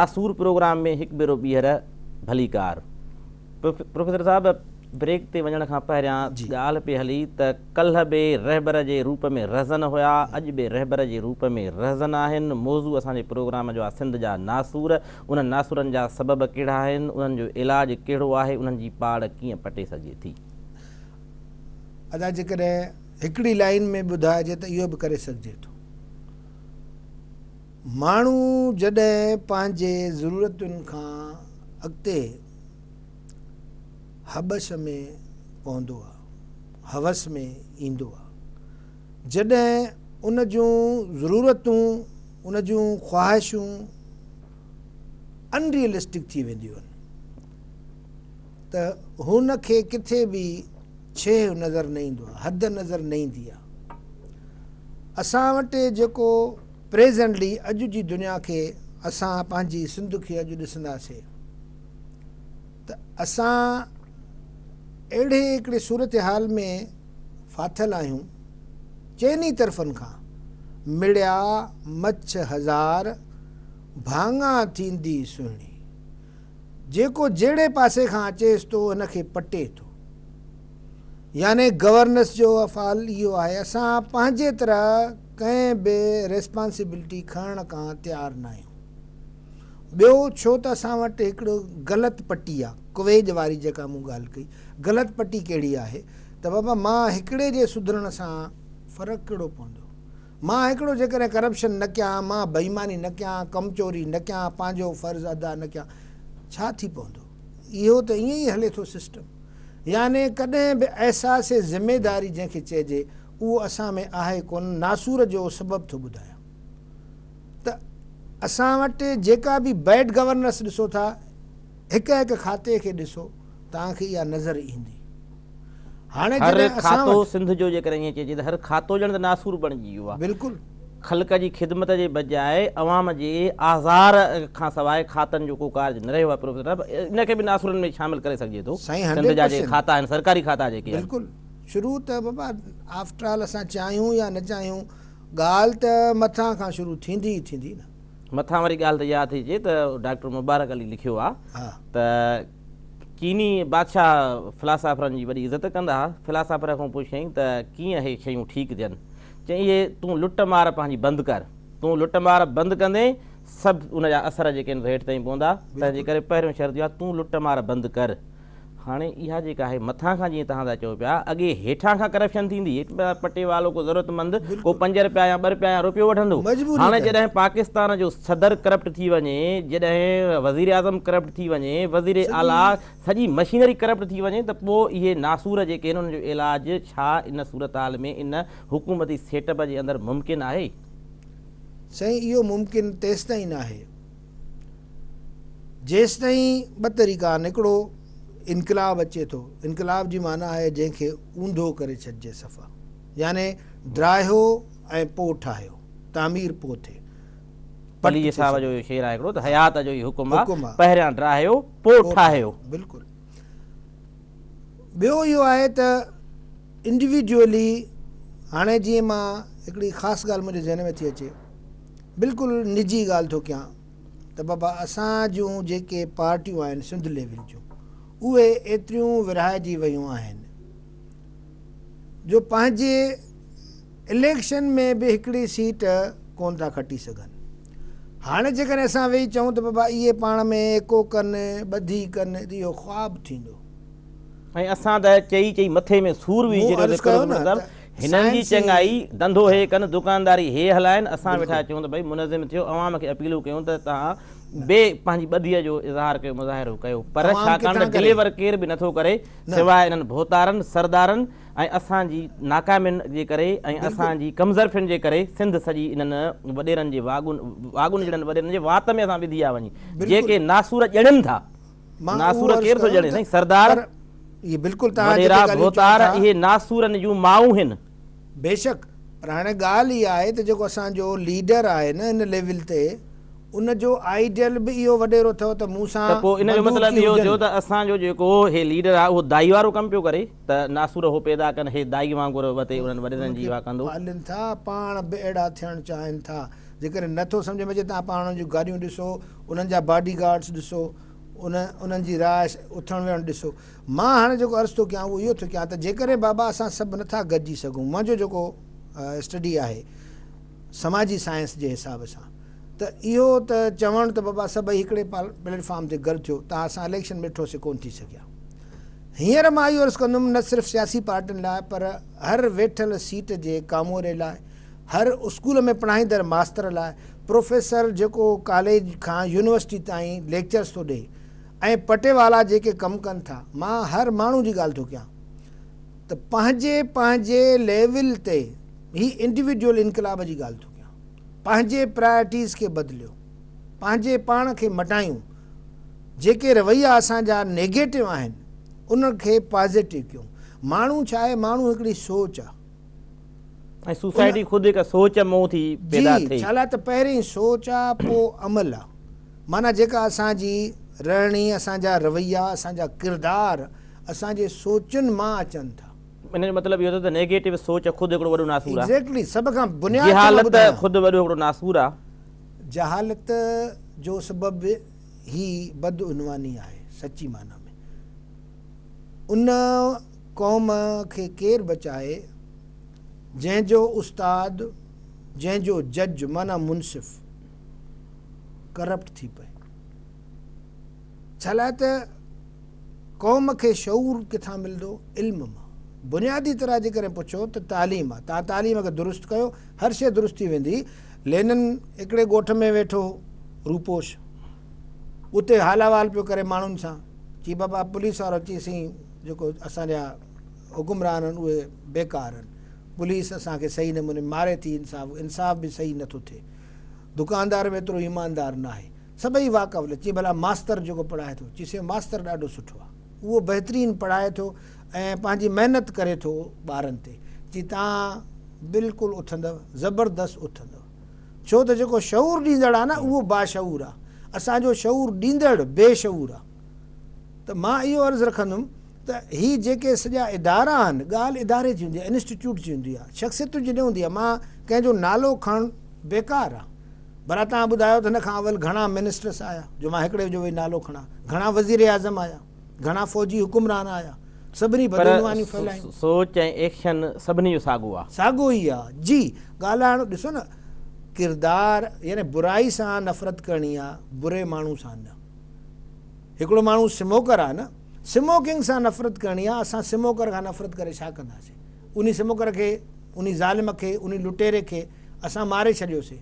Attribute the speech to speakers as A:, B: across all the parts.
A: नासूर प्रोग्राम में हिकु भेरो ॿीहर भली कार। प्रोफेसर साहब, ब्रेक ते वञण खां पहिरियां ॻाल्हि पे हली त कल्ह बि रहबर जे रूप में रहज़न हुया, अॼु बि रहबर जे रूप में रहज़न आहिनि। मौज़ू असांजे प्रोग्राम जो आहे सिंध जा नासूर। उन्हनि नासूरनि जा सबब कहिड़ा आहिनि, उन्हनि जो इलाजु कहिड़ो आहे, उन्हनि जी पाड़ कीअं पटे सघे थी।
B: अदा जेकॾहिं हिकिड़ी लाइन में ॿुधाइजे त इहो बि करे सघिजे थो। माण्हू जॾहिं पंहिंजे ज़रूरतुनि खां अॻिते हबश में पवंदो आहे, हवस में ईंदो आहे, जॾहिं उन जूं ज़रूरतूं, उन जूं ख़्वाहिशूं अनरियलिस्टिक थी वेंदियूं आहिनि, त हुन खे किथे बि शइ नज़र न ईंदो आहे, हद नज़र न ईंदी आहे। असां वटि जेको प्रेज़ेंटली अॼु जी दुनिया खे, असां पंहिंजी सिंध खे अॼु ॾिसंदासीं त असां अहिड़े हिकिड़े सूरत हाल में फाथल आहियूं, चइनी तरफ़नि खां मिड़िया मछ हज़ार भाङा थींदी सुहिणी, जेको जहिड़े पासे खां अचेसि थो हुनखे पटे थो। यानी गवर्नेंस जो अफ़ाल इहो आहे, असां पंहिंजे तरह कंहिं बि रिस्पॉन्सिबिलिटी खणण खां तयारु न आहियूं। ॿियो छो त असां वटि हिकिड़ो ग़लति पटी आहे, कुवेज वारी जेका मूं ॻाल्हि कई, ग़लति पटी कहिड़ी आहे त बाबा मां हिकिड़े जे सुधरण सां फ़र्क़ु कहिड़ो पवंदो। मां हिकिड़ो जेकॾहिं करप्शन न कयां, मां बेईमानी न कयां, कमचोरी न कयां, पंहिंजो फ़र्ज़ु अदा न कयां, छा थी पवंदो। इहो त ईअं ई हले थो सिस्टम। यानी कॾहिं बि अहसास ज़िमेदारी जंहिंखे चइजे उहो असां में आहे कोन। नासूर जो सबबु थो ॿुधायां त असां वटि जेका बि बैड गवर्नेंस ॾिसो था, हिक हिक खाते खे ॾिसो, तव्हांखे इहा नज़र ईंदी। हाणे
A: हर खातो सिंध जो जेकर ईअं चइजे त हर खातो ॼण त नासूर बणिजी वियो आहे।
B: बिल्कुलु
A: ख़ल्क़ जी ख़िदमत जे बजाए अवाम जे आज़ार खां सवाइ खातनि जो को कार्य न रहियो आहे। प्रोफेसर, इनखे बि नासूरनि में शामिल करे सघिजे थो। सिंध जा जे खाता आहिनि, सरकारी खाता जेके आहिनि,
B: बिल्कुलु शुरू त बाबा आफ्टर ऑल असां चाहियूं या न चाहियूं, ॻाल्हि त मथां खां शुरू थींदी ई थींदी न।
A: मथां वरी ॻाल्हि त यादि थी अचे त डॉक्टर मुबारक अली लिखियो आहे त चीनी बादशाह फ़िलासफ़रनि जी वॾी इज़त कंदा हुआ। फ़िलासफ़र खां पुछियईं त कीअं इहे शयूं ठीकु थियनि। चई इहे तूं लुट मार पंहिंजी बंदि कर, तूं लुट मार बंदि कंदे सभु उन जा असर जेके आहिनि हेठि ताईं पवंदा। तंहिंजे करे पहिरियों शर्त इहा, तूं लुट मार बंदि कर। हाणे इहा जेका आहे मथां खां, जीअं तव्हां था चओ पिया, अॻे हेठां खां करप्शन थींदी, पटे वालो को ज़रूरतमंद को 5 रुपया या 2 रुपया या रुपयो वठंदो। हाणे जॾहिं पाकिस्तान जो सदर करप्ट थी वञे, जॾहिं वज़ीर आज़म करप्ट थी वञे, वज़ीर आला, सॼी मशीनरी करप्ट थी वञे, त पोइ इहे नासूर जेके आहिनि उन्हनि जो इलाजु छा इन सूरत हाल में, इन हुकूमती सेटअप जे अंदरि मुमकिन आहे?
B: साईं, इहो मुमकिन तेसि ताईं न आहे जेसि ताईं 2 तरीक़ा आहिनि। हिकिड़ो इनकलाब अचे थो। इनकलाब जी माना आहे जंहिंखे ऊंधो करे छॾिजे सफ़ा, यानी ड्राहियो ऐं पोइ ठाहियो, तामीर पोइ थिए।
A: पली साहब जो शेर आहे हिकिड़ो त हयात जो ई हुकुम आहे, पहिरियां ड्राहियो पोइ ठाहियो।
B: बिल्कुलु। ॿियो इहो आहे त इंडिविजुअली, हाणे जीअं मां हिकिड़ी ख़ासि ॻाल्हि मुंहिंजे ज़हन में थी अचे, बिल्कुलु निजी ॻाल्हि थो कयां त बाबा असां जूं जेके पार्टियूं आहिनि सिंध लेवल जूं, उहे एतिरियूं विरहाइजी वियूं आहिनि जो पंहिंजे इलेक्शन में बि हिकिड़ी सीट कोन था खटी सघनि। हाणे जेकॾहिं असां वेही चऊं त बाबा इहे पाण में एको कनि, ॿधी कनि, इहो ख़्वाबु थींदो।
A: ऐं असां त चई मथे में सूर बि हिननि जी चङाई, धंधो हे कनि, दुकानदारी हे हलाइनि, असां वेठा चऊं त भई मुनज़िम थियो, अवाम खे अपीलूं कयूं त तव्हां पंहिंजी ॿधीअ जो इज़हार कयो, मुज़ाहिरो कयो। पर छाकाणि त डिलीवर केर बि नथो करे सवाइ इन्हनि भोतारनि, सरदारनि ऐं असांजी नाकामियुनि जे करे ऐं असांजी कमज़रफ़ियुनि जे करे सिंध सॼी इन्हनि वॾेरनि जे वागुनि जहिड़नि वॾेरनि जे वात में असां विधी विया वञी, जेके नासूर ॼणनि था। नासूर केरु थो ॼणे साईं? सरदार, भोतार, इहे नासूरनि जूं माऊं आहिनि।
B: बेशक, पर हाणे ॻाल्हि इहा आहे त जेको असांजो लीडर आहे न इन लेवल ते, उनजो आइडियल बि इहो वॾेरो अथव त मूं सां,
A: त पोइ इन जो मतिलबु इहो थियो त असांजो जेको हे लीडर आहे उहो दाई वारो कमु पियो करे, त नासूर हो पैदा कनि, हे दाई वांगुरु वते उन्हनि वॾेरनि जी वाह कंदो।
B: हलनि था पाण बि अहिड़ा थियणु चाहिनि था जेकॾहिं नथो सम्झ में अचे तव्हां पाण जूं गाॾियूं ॾिसो, उन्हनि जा बॉडी गार्ड्स ॾिसो, उन्हनि जी राय उथण वेहण ॾिसो। मां हाणे जेको अर्ज़ु थो कयां उहो इहो थो कयां त जेकॾहिं बाबा असां सभु नथा गॾिजी सघूं, मुंहिंजो जेको स्टडी आहे समाजी साइंस जे हिसाब सां, त इहो त चवणु त बाबा सभई हिकिड़े प्लेटफॉर्म ते गॾु थियो त असां इलेक्शन में ठोसे कोन थी सघिया। हींअर मां इहो अर्ज़ु कंदुमि न सिर्फ़ु सियासी पार्टियुनि लाइ पर हर वेठल सीट जे कामोरे लाइ, हर स्कूल में पढ़ाईंदड़ मास्तर लाइ, प्रोफेसर जेको कॉलेज खां यूनिवर्सिटी ताईं लेक्चर्स थो ॾे, ऐं पटेवाला जेके कमु कनि था, मां हर माण्हू जी ॻाल्हि थो कयां त पंहिंजे पंहिंजे लेवल ते ही इंडिविजुअल इनकलाब जी ॻाल्हि थो कयां। पंहिंजे प्रायोरिटीज़ खे बदिलियो, पंहिंजे पाण खे मटायूं, जेके रवैया असांजा नेगेटिव आहिनि उनखे पॉज़िटिव कयूं। माण्हू छा आहे, माण्हू हिकिड़ी सोच आहे
A: ऐं सोसाइटी ख़ुदि हिकु सोच मों थी पैदा
B: जी,
A: थिए।
B: छा लाइ त पहिरीं सोच आहे पोइ अमल आहे। माना जेका असांजी रहणी, असांजा रवैया, असांजा किरदार असांजे सोचुनि मां अचनि था।
A: इन जो मतिलबु इहो त नेगेटिव सोच ख़ुदि हिकिड़ो वॾो नासूर आहे।
B: एग्ज़ैक्टली, सभ खां बुनियादी
A: जहालत ख़ुदि वॾो हिकिड़ो नासूर आहे।
B: जहालत जो सबबु ही बदउनवानी आहे सची माना में। उन क़ौम खे केरु बचाए जंहिंजो उस्ताद, जंहिंजो जज माना मुनसिफ़ करप्ट थी पए। छा लाइ त क़ौम खे शऊर किथां मिलंदो? इल्म मां। बुनियादी तरह जेकॾहिं पुछो त तालीम आहे। तव्हां तालीम खे दुरुस्त कयो, हर शइ दुरुस्त थी वेंदी। लेनिन हिकिड़े ॻोठ में वेठो रूपोश, उते हालावाल पियो करे माण्हुनि सां, चई बाबा पुलिस वारो चईसीं जेको असांजा हुकुमरान आहिनि उहे बेकार आहिनि, पुलिस असांखे सही नमूने मारे थी, इंसाफ़ बि सही नथो थिए, दुकानदार बि एतिरो ईमानदार न आहे। सभई वाक़फ़। चई भला मास्तर जेको पढ़ाए थो, चईसि मास्तर ॾाढो सुठो आहे, उहो बहितरीनु पढ़ाए थो ऐं पंहिंजी महिनत करे थो ॿारनि ते। चई तव्हां बिल्कुलु उथंदव, ज़बरदस्त उथंदव। छो त जेको शऊर ॾींदड़ आहे न उहो बाशऊर आहे, असांजो शऊर ॾींदड़ बेशऊर आहे। त मां इहो अर्ज़ु रखंदुमि त ही जेके सॼा इदारा आहिनि, ॻाल्हि इदारे जी हूंदी आहे, इंस्टीट्यूट जी हूंदी आहे, शख़्सियत जी न हूंदी आहे। मां कंहिंजो नालो खणणु बेकार आहे। भला तव्हां ॿुधायो त हिन खां अवल घणा मिनिस्टर्स आया जो मां हिकिड़े जो नालो खणां, घणा वज़ीर आज़म आया, घणा फ़ौजी हुकुमरान आया, सभिनी बदनवानियूं फैलायूं।
A: सोच ऐं एक्शन सभिनी जो साॻियो आहे।
B: साॻियो ई आहे जी। ॻाल्हाइणु ॾिसो न, किरदार यानी बुराई सां नफ़रत करणी आहे, बुरे माण्हू सां न। हिकिड़ो माण्हू स्मोकर आहे न, स्मोकिंग सां नफ़रत करणी आहे। असां स्मोकर खां नफ़रत करे छा कंदासीं? उन स्मोकर खे, उन ज़ालिम खे, उन लुटेरे खे असां मारे छॾियोसीं।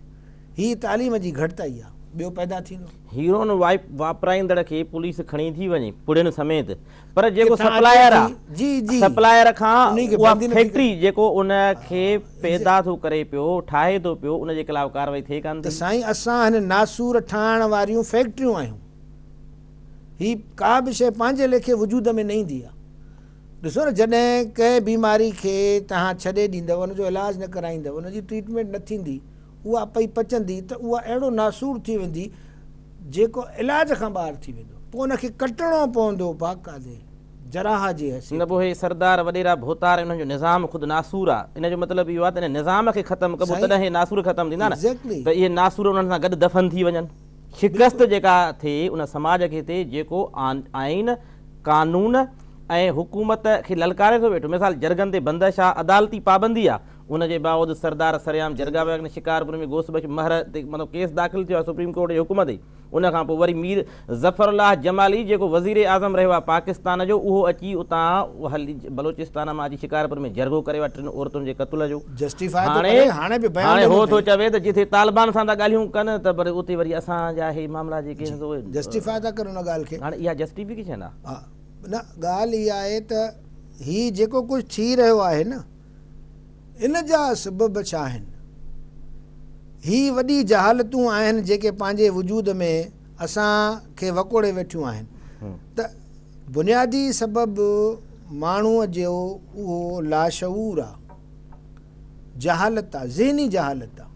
B: ही तालीम जी घटिताई आहे, ॿियो पैदा थींदो।
A: हीरोन वापराईंदड़ खे पुलिस खणी थी वञे पुड़ियुनि समेत, पर जेको सप्लायर आहे,
B: जी जी,
A: सप्लायर खां उहा फैक्ट्री जेको उन खे पैदा थो करे पियो, ठाहे थो पियो, उन जे ख़िलाफ़ कार्रवाई थिए कान थी।
B: त साईं असां हिन नासूर ठाहिण वारियूं फैक्ट्रियूं आहियूं। ही का बि शइ पंहिंजे लेखे वजूद में न ईंदी आहे। ॾिसो न, जॾहिं कंहिं बीमारी खे तव्हां छॾे ॾींदव, उनजो इलाजु न कराईंदव, उनजी ट्रीटमेंट न थींदी, उहा पई पचंदी, त उहा अहिड़ो नासूर थी वेंदी जेको इलाज खां ॿाहिरि थी वेंदो। पोइ उनखे कटणो पवंदो बाक़ाइदे जराह जे हैसियत।
A: न पोइ हे सरदार वॾेरा भोतार उन्हनि जो निज़ाम ख़ुदि नासूर आहे। इन जो मतिलबु इहो आहे त इन निज़ाम खे ख़तमु कबो तॾहिं हे नासूर ख़तमु थींदा न। त इहे नासूर उन्हनि सां गॾु दफ़न थी वञनि। शिकस्त जेका थिए उन समाज खे थिए जेको आइन, कानून ऐं हुकूमत खे ललकारे थो वेठो। मिसाल जरगनि ते बंदिश आहे, अदालती पाबंदी आहे, उनजे बावजूदि सरदार सरेआम जरगा विया, शिकारपुर में गोसबख्श महर ते मतिलबु केस दाख़िल थियो आहे सुप्रीम कोर्ट जे हुकुम ते। उनखां पोइ वरी मीर ज़फ़रुल्लाह जमाली जेको वज़ीर आज़म रहियो आहे पाकिस्तान जो, उहो अची उतां हली बलोचिस्तान मां अची शिकारपुर में जरगो करे वियो टिनि औरतुनि जे क़त्ल जो। हाणे हो थो चवे त जिथे तालिबान सां था ॻाल्हियूं कनि त पर उते वरी असांजा हे मामला जेके
B: जस्टिफाई था कनि उन ॻाल्हि खे।
A: हाणे इहा जस्टिफिकेशन आहे
B: न। ॻाल्हि इहा आहे त ही जेको कुझु थी रहियो आहे न, इन जा सबब छा आहिनि? ही वॾी जहालतूं आहिनि जेके पंहिंजे वजूद में असांखे वकोड़े वेठियूं आहिनि। त बुनियादी सबबु माण्हूअ जो उहो लाशऊर आहे, जहालत आहे, ज़हनी जहालत आहे,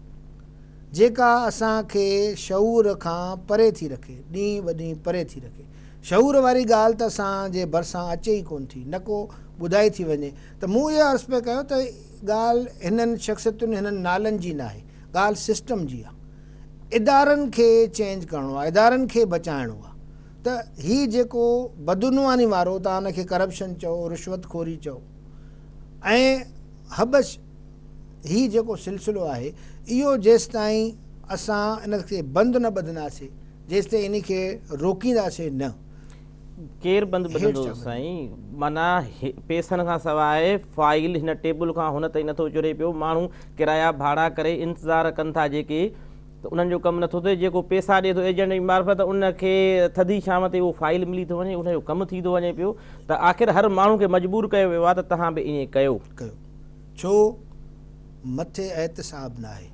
B: जेका असांखे शऊर खां परे थी रखे, ॾींहुं ब ॾींहुं परे थी रखे। शऊर वारी ॻाल्हि त असांजे भरिसां अचे ई कोन थी, न को ॿुधाई थी वञे। त मूं इहो अर्ज़ु पियो कयो त ॻाल्हि हिननि शख़्सियतुनि, हिननि नालनि जी न आहे, ॻाल्हि सिस्टम जी आहे। इदारनि खे चेंज करिणो आहे, इदारनि खे बचाइणो आहे। त हीउ जेको बदुनवानी वारो तव्हां हुनखे करप्शन चओ, रिश्वतखोरी चओ, ऐं हबश हीउ जेको सिलसिलो आहे इहो जेसि ताईं असां इनखे बंदि न ॿधंदासीं, जेसि ताईं इन खे रोकींदासीं न।
A: केरु बंदि ॿधंदो साईं? माना पैसनि खां सवाइ फाइल हिन टेबल खां हुन ताईं नथो चुरे पियो। माण्हू किराया भाड़ा करे इंतज़ारु कनि था जेके, त उन्हनि जो कमु नथो थिए। जेको पैसा ॾिए थो एजेंट जी मार्फत, उनखे थधी शाम ते उहो फाइल मिली थो वञे, उनजो कमु थी थो वञे पियो। त आख़िर हर माण्हू खे मजबूर कयो वियो आहे त तव्हां बि ईअं कयो।
B: छो मथे एहतिसाब न आहे,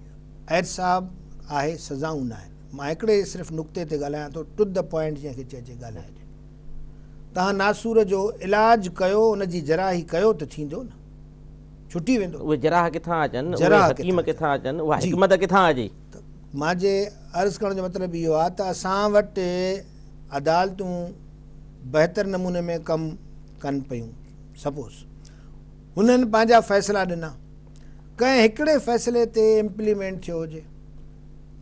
B: एहतिसाब आहे, सज़ाऊं न आहिनि। मां हिकिड़े सिर्फ़ु नुक़्ते ते ॻाल्हायां थो, टू द पॉइंट जंहिंखे चइजे ॻाल्हाइजे। तव्हां नासूर जो इलाजु कयो, उनजी जराही कयो त थींदो न, छुटी वेंदो।
A: उहे जराह किथां अचनि,
B: जराह
A: हकीम किथां अचनि, उहा हिकमत किथां अचे?
B: मुंहिंजे अर्ज़ु करण जो मतिलबु इहो आहे त असां वटि अदालतूं बहितर नमूने में कमु कनि पियूं। सपोज़ हुननि पंहिंजा फ़ैसिला ॾिना, कंहिं हिकिड़े फ़ैसिले ते इम्प्लीमेंट थियो हुजे।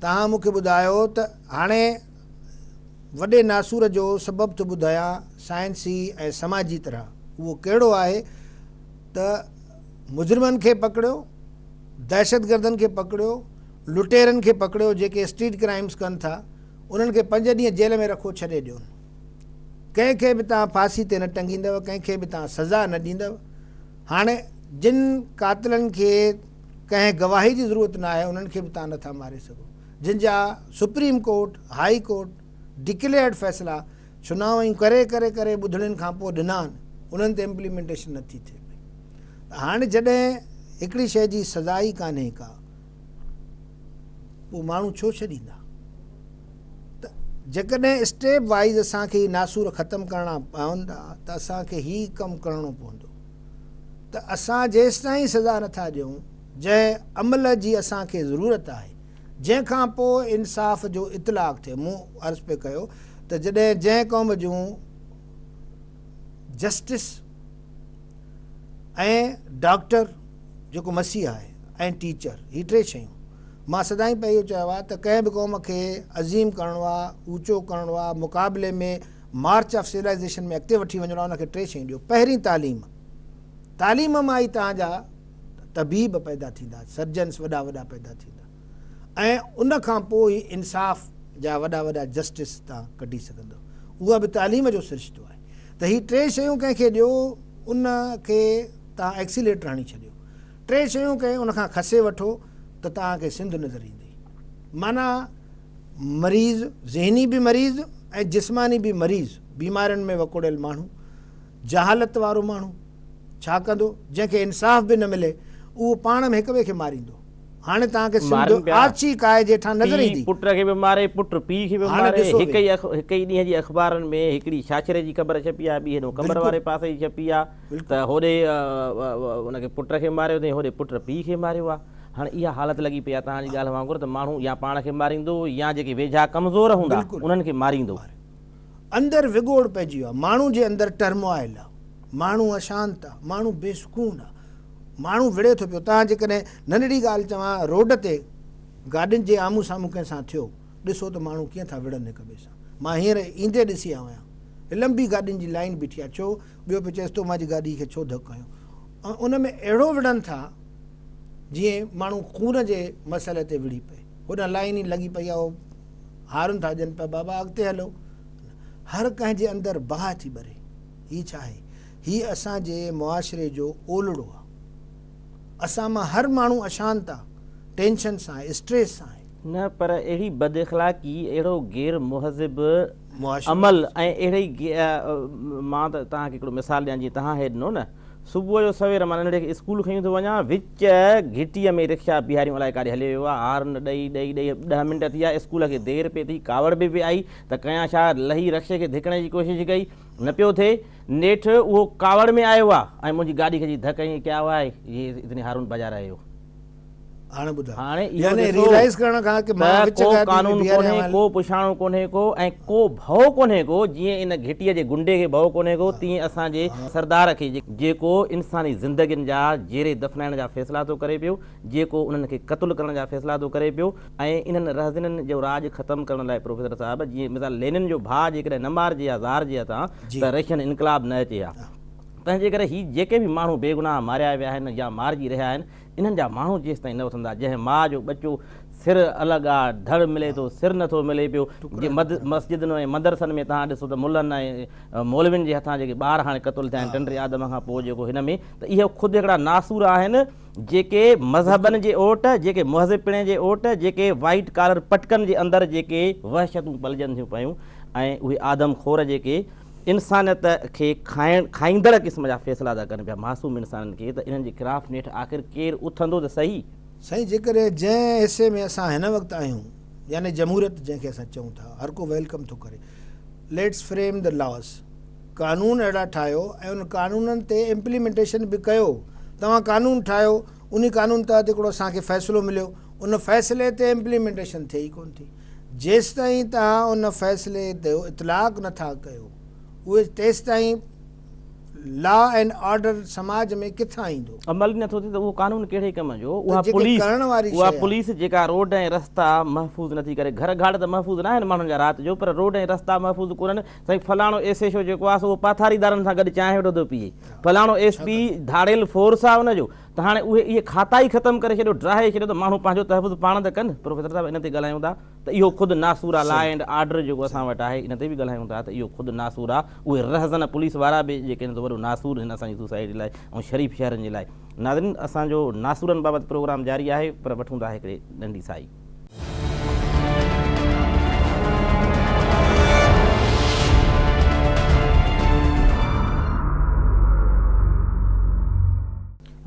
B: तव्हां मूंखे ॿुधायो त हाणे वॾे नासूर जो सबबु थो ॿुधायां, साइंसी ऐं समाजी तरह। उहो कहिड़ो आहे त मुजरिमनि खे पकड़ियो, दहशतगर्दनि खे पकड़ियो, लुटेरनि खे पकड़ियो, जेके स्ट्रीट क्राइम्स कनि था, उन्हनि खे 5 ॾींहं जेल में रखो, छॾे ॾियो। कंहिंखे बि तव्हां फांसी ते न टंगींदव, कंहिंखे बि तव्हां सज़ा न ॾींदव। हाणे जिन कातिलनि खे कंहिं गवाही जी ज़रूरत न आहे, उन्हनि खे बि तव्हां नथा मारे सघो। जिन जा supreme court, high court declared फ़ैसिला चुनाव करे करे करे ॿुधड़ियुनि खां पोइ ॾिना आहिनि, उन्हनि ते इम्प्लीमेंटेशन नथी थिए पई। हाणे जॾहिं हिकिड़ी शइ जी सज़ा ई कान्हे का, पोइ माण्हू छो छॾींदा? त जेकॾहिं स्टेप वाइज़ असांखे नासूर ख़तमु करणा पवंदा त असांखे हीउ कमु करिणो पवंदो। त असां जेसि ताईं सज़ा नथा ॾियूं, जंहिं अमल जी असांखे ज़रूरत आहे, जंहिंखां पोइ इंसाफ़ जो इतलाक़ थिए। मूं अर्ज़ु पियो कयो त जंहिं क़ौम जूं जस्टिस ऐं डॉक्टर जेको मसीह आहे ऐं टीचर, हीअ 3 शयूं मां सदाईं पे इहो चयो आहे त कंहिं बि क़ौम खे अज़ीम करिणो आहे, ऊचो करिणो आहे, मुक़ाबले में मार्च ऑफ सिविलाइज़ेशन में अॻिते वठी वञिणो आहे, उनखे 3 शयूं ॾियो। पहिरीं तालीम मां ई तव्हांजा तबीब पैदा थींदा, सर्जन्स वॾा वॾा पैदा थींदा, ऐं उन खां पोइ ई इंसाफ़ जा वॾा वॾा जस्टिस तव्हां कढी सघंदव। उहा बि तालीम जो सिरिश्तो आहे। त हीअ 3 शयूं कंहिंखे ॾियो, उनखे तव्हां एक्सीलेटर हणी छॾियो। 3 शयूं कंहिं उनखां खसे वठो त तव्हांखे सिंध नज़र ईंदी। माना मरीज़, ज़हनी बि मरीज़ ऐं जिस्मानी बि मरीज़, बीमारियुनि में वकोड़ियल माण्हू, जहालत वारो माण्हू छा कंदो? जंहिंखे इंसाफ़ बि न मिले, उहो पाण में हिक ॿिए खे मारींदो। हाणे तव्हांखे सिंध आची काय जेठां नज़र ईंदी।
A: पुट खे बि मारे, पुट पीउ खे बि मारे। हिक ई ॾींहं जी अख़बारनि में हिकिड़ी छाछरे जी ख़बर छपी आहे, ॿी हेॾो कमर वारे पासे जी छपी आहे त होॾे उनखे पुट खे मारियो अथई, होॾे पुट पीउ खे मारियो आहे। हाणे इहा हालति लॻी पई आहे तव्हांजी ॻाल्हि वांगुरु त माण्हू या पाण खे मारींदो या जेके वेझा कमज़ोर हूंदा उन्हनि खे मारींदो।
B: अंदरि विगोड़ पइजी वियो आहे, माण्हू जे अंदरि टर्मोइल आहे, माण्हू अशांत आहे, माण्हू बेसुकून आहे, माण्हू विड़े थो पियो। तव्हां जेकॾहिं नंढड़ी ॻाल्हि चवां, रोड ते गाॾियुनि जे आम्हूं साम्हूं कंहिंसां थियो, ॾिसो त माण्हू कीअं था विड़नि हिक ॿिए सां। मां हींअर ईंदे ॾिसी आयो आहियां, लंबी गाॾियुनि जी लाइन बीठी आहे। छो? ॿियो पियो चएसि थो मुंहिंजी गाॾी खे छो धकु कयो? ऐं उन में अहिड़ो विड़नि था जीअं माण्हू खून जे मसइले ते विड़ी पए। होॾां लाइन ई लॻी पई आहे, हारुनि था ॾियनि पिया, बाबा अॻिते हलो। हर कंहिंजे अंदरि बाहि थी ॿरे। हीअ छा आहे? हीअ असांजे मुआशिरे जो ओलड़ो आहे। असां मां हर माण्हू अशांत आहे, टेंशन सां आहे, स्ट्रेस सां आहे।
A: न पर अहिड़ी बदइख़लाक़ी, अहिड़ो गैर मुहज़िब अमल ऐं अहिड़ी मां त तव्हांखे हिकिड़ो मिसाल ॾियां, जीअं तव्हां हे ॾिनो न, सुबुह जो सवेर मां नंढे स्कूल खणी थो वञा, विच घिटीअ में रिक्शा बीहारियूं अलाए काॾे हले वियो आहे, हार्न ॾेई ॾेई ॾेई 10 मिंट थी विया, स्कूल खे देरि पई थी, कावड़ बि आई त कयां छा, लही रक्शे खे धिकण जी कोशिशि कई, न पियो थिए। नेठि उहो कावड़ में आयो आहे ऐं मुंहिंजी गाॾी खे जी धक ईअं क्या हुआ है, ये इतनी हारून बजा रहे हो।
B: हाणे ॿुधायो
A: हाणे इहो
B: यानी
A: ॾिसो
B: रियलाइज़ करण खां कि मां
A: त
B: विच
A: को
B: गाॾी में
A: कानून
B: बीहारे
A: कोन्हे,
B: आहियां।
A: को पुछाणो कोन्हे को, ऐं को भउ कोन्हे को, जीअं इन घिटीअ जे गुंडे खे भउ कोन्हे को, तीअं असांजे सरदार खे जेको इंसानी ज़िंदगियुनि जा जेरे दफ़नाइण जा फ़ैसिला थो करे पियो, जेको उन्हनि खे क़त्ल करण जा फ़ैसिला थो करे पियो, ऐं इन्हनि रहज़ननि जो राज ख़तमु करण लाइ प्रोफेसर साहिब, जीअं मिसाल लेनिन जो भाउ जेकॾहिं न मारिजे या ज़ारिजे हा त रशियन इनकलाब न अचे हा। तंहिंजे करे ही जेके बि माण्हू बेगुनाह मारिया विया आहिनि या मारिजी रहिया आहिनि, इन्हनि जा माण्हू जेसि ताईं न उथंदा, जंहिं माउ जो बचो सिर अलॻि आहे, धड़ मिले थो, सिर नथो मिले पियो, जीअं मस्जिदनि ऐं मदरसनि में तव्हां ॾिसो त मुलनि ऐं मौलवियुनि जे हथां जेके ॿार हाणे क़तलु थिया आहिनि टंडे आदम खां पोइ जेको हिन में, त इहे ख़ुदि हिकिड़ा नासूर आहिनि जेके मज़हबनि जे ओट, जेके मुहज़िब पिणे जे ओट, जेके वाइट कॉलर पटकनि जे अंदरि जेके वहशतूं पलिजनि थियूं पियूं, ऐं उहे आदमखोर जेके इंसानियत खे खाईंदड़ क़िस्म जा फ़ैसिला था कनि पिया मासूम इंसाननि खे, त इन्हनि जे ख़िलाफ़ नेठि आख़िर केरु उथंदो त सही।
B: साईं जेकॾहिं जंहिं हिसे में असां हिन वक़्तु आहियूं, यानी जमहूरियत जंहिंखे असां चऊं था, हर को वेलकम थो करे, लेट्स फ्रेम द लॉस, कानून अहिड़ा ठाहियो ऐं उन कानूननि ते इम्प्लीमेंटेशन बि कयो। तव्हां कानून ठाहियो, उन कानून तहत हिकिड़ो असांखे फ़ैसिलो मिलियो, उन फ़ैसिले ते इम्प्लीमेंटेशन थिए ई कोन थी। जेसि ताईं तव्हां उन फ़ैसिले ते इतलाक़ नथा कयो, उहे तेसि ताईं लॉ एंड ऑर्डर समाज में किथां ईंदो,
A: अमल नथो थिए। त उहो कानून कहिड़े कम जो? उहा पुलिस जेका रोड ऐं रस्ता महफ़ूज़ नथी करे, घर घाट त महफ़ूज़ न आहिनि माण्हुनि जा राति जो, पर रोड ऐं रस्ता महफ़ूज़ कोन्हनि। साईं फलाणो एसएचओ जेको आहे सो पाथारीदारनि सां गॾु चांहि वेठो थो पीए, फलाणो एसपी धाड़ियल फोर्स आहे हुनजो, त हाणे उहे इहे खाता ई ख़तमु करे छॾियो, ड्राहे छॾियो, त माण्हू पंहिंजो तहफ़ुज़ पाण त कनि। प्रोफेसर साहिबु इन ते ॻाल्हायूं था त इहो ख़ुदि नासूर आहे, लॉ एंड ऑर्डर जेको असां वटि आहे इन ते बि ॻाल्हायूं था त इहो ख़ुदि नासूर आहे। उहे रहज़न पुलिस वारा बि जेके आहिनि वॾो नासूर हिन असांजी सोसाइटी लाइ ऐं शरीफ़ शहरनि जे लाइ। नाज़रीन, असांजो नासूरनि बाबति प्रोग्राम जारी आहे, पर वठूं था हिकिड़े नंढी साई।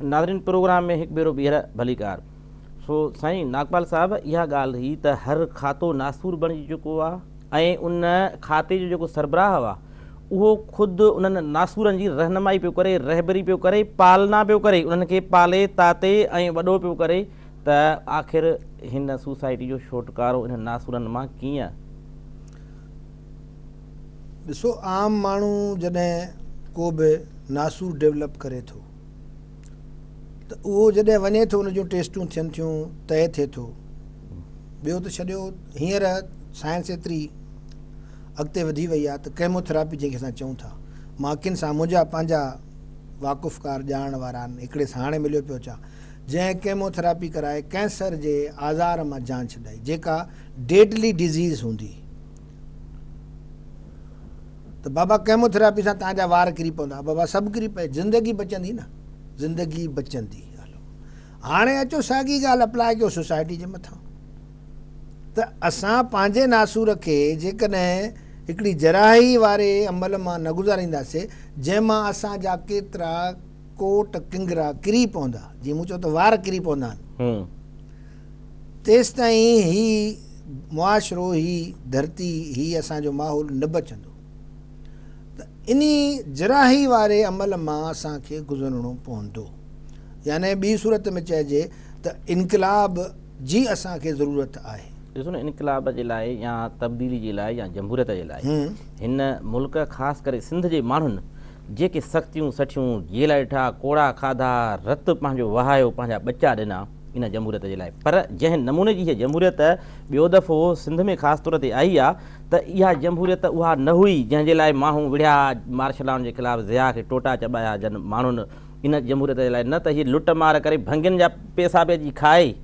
A: नाज़रीन, प्रोग्राम में हिकु भेरो ॿीहर भलीकार। सो साईं नागपाल साहिबु, इहा ॻाल्हि हुई त हर खातो नासूर बणिजी चुको आहे, ऐं उन खाते जो जेको सरबराह आहे उहो ख़ुदि उन्हनि नासूरनि जी रहनुमाई पियो करे, रहबरी पियो करे, पालना पियो करे, उन्हनि खे पाले ताते ऐं वॾो पियो करे, त आख़िर हिन सोसाइटी जो छुटकारो इन्हनि नासूरनि मां कीअं?
B: ॾिसो, आम माण्हू जॾहिं को बि नासूर डेवलप करे थो त उहो जॾहिं वञे थो, उन जूं टेस्टूं थियनि थियूं, तय थिए थो। ॿियो त छॾियो, हींअर साइंस एतिरी अॻिते वधी वई आहे त केमोथेरापी जंहिंखे असां चऊं था, मां किन सां मुंहिंजा पंहिंजा वाक़ुफ़कार ॼाणण वारा आहिनि, हिकिड़े सां हाणे मिलियो पियो अचां, जंहिं केमोथेरापी कराए कैंसर जे आज़ार मां जान छॾाई, जेका डेडली डिज़ीज़ हूंदी। त बाबा केमोथेरापी सां तव्हांजा वार किरी पवंदा, बाबा सभु किरी पए, ज़िंदगी बचंदी न, ज़िंदगी बचंदी। हलो, हाणे अचो साॻी ॻाल्हि अप्लाए कयो सोसाइटी जे मथां। त असां पंहिंजे नासूर खे जेकॾहिं हिकिड़ी जराही वारे अमल मां न गुज़ारींदासीं, जंहिंमां असांजा केतिरा कोट किंगरा किरी पवंदा, जीअं मूं चयो त वार किरी पवंदा आहिनि, तेसि ताईं ही मुआशिरो, ही धरती, ही असांजो माहौल न बचंदो। त इन जराही वारे अमल मां असांखे गुज़रणो पवंदो। यानी ॿी सूरत में चइजे त इनक़लाब जी असांखे ज़रूरत आहे।
A: ॾिसो न, इनक़लाब जे लाइ या तब्दीली जे लाइ या जमहूरियत जे लाइ हिन मुल्क, ख़ासि करे सिंध जे माण्हुनि जेके सख़्तियूं सठियूं जेल ॾिठा, कोड़ा खाधा, रतु पंहिंजो वहायो, पंहिंजा बचा ॾिना इन जमहूरियत जे लाइ। पर जंहिं नमूने जी हीअ जमहूरियत ॿियो दफ़ो सिंध में ख़ासि तौर ते आई आहे, त इहा जमहूरियत उहा न हुई जंहिंजे लाइ माण्हू विढ़िया मार्शलाउनि जे ख़िलाफ़ु ज़िया खे टोटा चॿाया जन माण्हुनि। इन जमहूरियत जे लाइ न त हीअ लुट मार करे भंगियुनि जा पैसा बि खाए,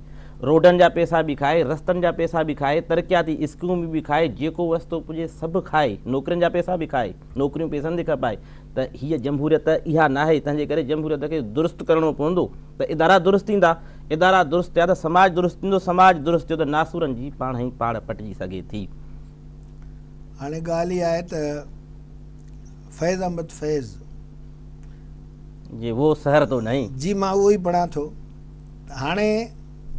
A: रोडनि जा पैसा बि खाए, रस्तनि जा पैसा बि खाए, तरक़ियाती स्कीमूं बि खाए, जेको वस्तो पुॼे सभु खाए, नौकरियुनि जा पैसा बि खाए, नौकरियूं पैसनि ते खपाए। त हीअ जमहूरियत इहा न आहे। तंहिंजे करे जमहूरियत खे दुरुस्त करिणो पवंदो। त इदारा दुरुस्त थींदा, इदारा दुरुस्त थिया त समाज दुरुस्त थींदो, समाज दुरुस्त थियो त नासूरनि जी पाण ई पाण पटिजी सघे थी।
B: हाणे ॻाल्हि इहा आहे त फैज़ अहमद फैज़
A: जे वो सहर तो नहीं
B: जी, मां उहो ई पढ़ां थो। हाणे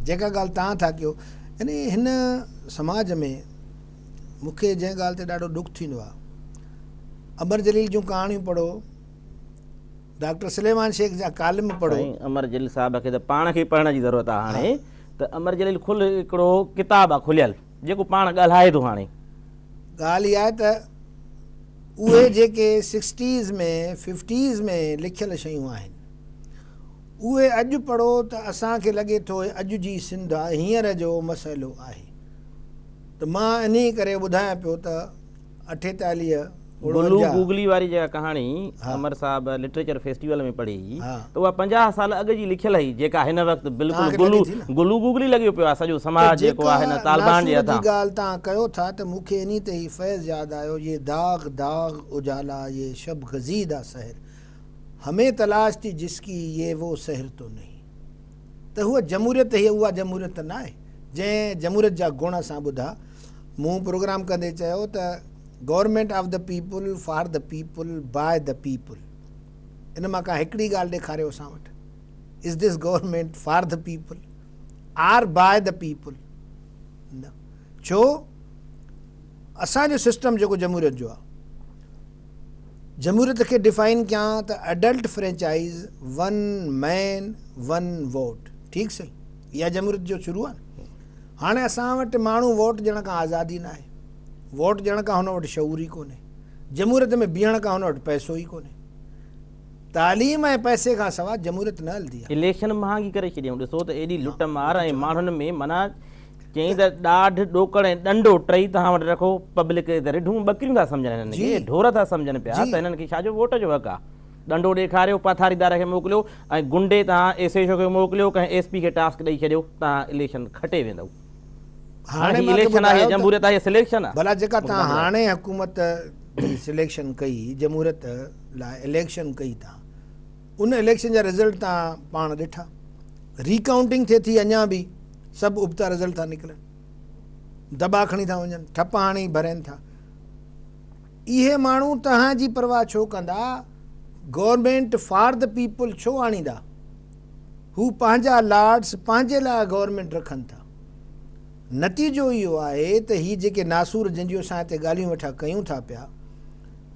B: जेका ॻाल्हि तव्हां था कयो, यानी हिन समाज में मूंखे जंहिं ॻाल्हि ते ॾाढो ॾुख थींदो आहे, अमर जलील जूं कहाणियूं पढ़ो, डॉक्टर सुलेमान शेख जा कालिम पढ़ो।
A: अमर जलील साहिब खे त पाण खे पढ़ण जी ज़रूरत आहे। हाणे त अमर जलील खुल हिकिड़ो किताबु आहे खुलियल जेको पाण ॻाल्हाए थो हाणे।
B: ॻाल्हि इहा आहे त उहे जेके 60s में 50s में लिखियल शयूं आहिनि उहे अॼु पढ़ो त असांखे लॻे थो अॼु जी सिंध आहे, हींअर जो मसइलो आहे। त मां इन करे ॿुधायां पियो त 48
A: गुलू गूगली वारी जेका कहाणी अमर साहब लिटरेचर फेस्टिवल में पढ़ी त उहा 50 साल अॻु जी लिखियल हुई, जेका हिन वक़्तु बिल्कुलु गुलू गूगली लॻियो पियो आहे। सॼो समाज जेको आहे हिन तालिबान जे हथां।
B: ॻाल्हि तव्हां कयो था त मूंखे इन ते ई फैज़ यादि आयो, ये दाग दाग उजाला ये शब गज़ीदा सहर हमें तलाश थी जिसकी ये वो सहर तो नहीं। त उहा जमहूरियत ई उहा जमहूरियत न आहे जंहिं जमहूरियत जा गुण असां ॿुधा। मूं प्रोग्राम कंदे चयो त government of the people for the people by the people. इन मां का हिकिड़ी ॻाल्हि ॾेखारियो असां वटि, is this government for the people or by the people? न। छो असांजो सिस्टम जेको जमहूरियत जो आहे, जमहूरियत खे डिफाइन कयां त adult franchise, one man one vote. ठीकु सही, इहा जमहूरियत जो शुरू आहे। हाणे असां वटि माण्हू वोट ॾियण खां आज़ादी न आहे, वोट ॾियण खां हुन वटि शऊर ई कोन्हे, जमहूरियत में बीहण खां हुन वटि पैसो ई कोन्हे, तालीम ऐं पैसे खां सवाइ जमहूरियत न हलंदी आहे।
A: इलेक्शन महांगी करे छॾियऊं, ॾिसो त एॾी लुट मार ऐं माण्हुनि में माना चई त ॾाढ ॾोकड़ ऐं ॾंडो टई तव्हां वटि रखो, पब्लिक त रिढूं ॿकरियूं था सम्झनि, हिननि खे ढोर था सम्झनि पिया त हिननि खे छाजो वोट जो हक़ आहे। ॾंडो ॾेखारियो, पाथारीदार खे मोकिलियो ऐं गुंडे तव्हां एसएचओ खे मोकिलियो, कंहिं एसपी खे टास्क ॾेई छॾियो, तव्हां इलेक्शन खटे वेंदव। हाणे इलेक्शन आहे, जमहूरियत आहे, सिलेक्शन आहे।
B: भला जेका तव्हां हाणे हुकूमत जी सिलेक्शन कई, जमहूरियत लाइ इलेक्शन कई था, उन इलेक्शन जा रिज़ल्ट तव्हां पाण ॾिठा, रिकाउंटिंग थिए थी, अञा बि सभु उबता रिज़ल्ट था निकिरनि, दॿा खणी था वञनि, ठप हाणे भरनि था। इहे माण्हू तव्हांजी परवाह छो कंदा? गवर्नमेंट फॉर द पीपल छो आणींदा? हू पंहिंजा लॉर्ड्स पंहिंजे लाइ गवर्नमेंट रखनि था। नतीजो इहो आहे त हीअ जेके नासूर जंहिंजूं असां हिते ॻाल्हियूं वेठा कयूं था पिया,